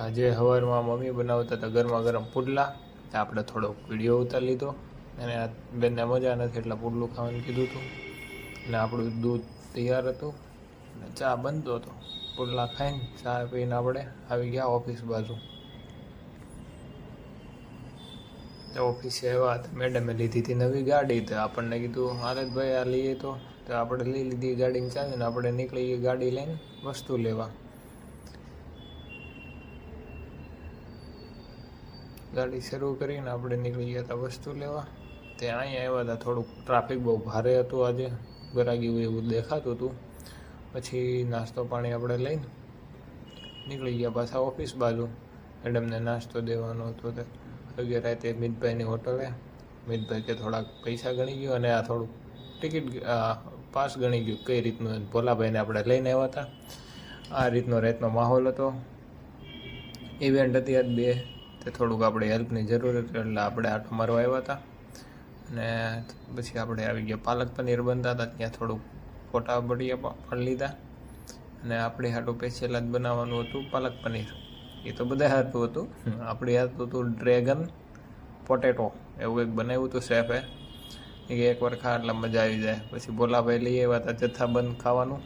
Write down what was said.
આજે સવારમાં મમ્મી બનાવતા હતા ગરમા ગરમ પુડલા. આપણે થોડોક વિડીયો ઉતારી લીધો અને આ બેનને મજા નથી એટલે પુડલું ખાવાનું કીધું હતું. અને આપણું દૂધ તૈયાર હતું અને ચા બનતો હતો. પુડલા ખાઈને ચા પીને આપણે આવી ગયા ઓફિસ બાજુ. ઓફિસે આવ્યા હતા, મેડમે લીધી હતી નવી ગાડી. તો આપણને કીધું હાલતભાઈ આ લઈએ તો આપણે લઈ લીધી ગાડીની ચાવીને આપણે નીકળી ગાડી લઈને વસ્તુ લેવા. ગાડી શરૂ કરીને આપણે નીકળી ગયા હતા વસ્તુ લેવા. તે અહીંયા આવ્યા હતા, થોડુંક ટ્રાફિક બહુ ભારે હતું આજે, ગરાગી એવું દેખાતું હતું. પછી નાસ્તો પાણી આપણે લઈને નીકળી ગયા પાછા ઓફિસ બાજુ. મેડમને નાસ્તો દેવાનો હતો. તે અગિયાર રાતે મિતભાઈની હોટલે. મિતભાઈ કે થોડાક પૈસા ગણી ગયો અને આ થોડુંક ટિકિટ પાસ ગણી ગયું કઈ રીતનું. ભોલાભાઈને આપણે લઈને આવ્યા હતા. આ રીતનો રાતનો માહોલ હતો. ઇવેન્ટ હતી આજ બે. તે થોડુંક આપણે હેલ્પની જરૂર હતી એટલે આપણે આટો મારવા આવ્યા હતા. અને પછી આપણે આવી ગયા પાલક પનીર બનતા હતા ત્યાં થોડુંક ફોટા બળિયા પણ લીધા. અને આપણે હાટું સ્પેશિયલ જ બનાવવાનું હતું પાલક પનીર. એ તો બધા હાથું હતું, આપણે હાથું હતું ડ્રેગન પોટેટો એવું એક બનાવ્યું હતું શેફે. એ એકવાર ખા એટલે મજા આવી જાય. પછી ભોલાભાઈ લઈ આવ્યા હતા જથ્થાબંધ ખાવાનું.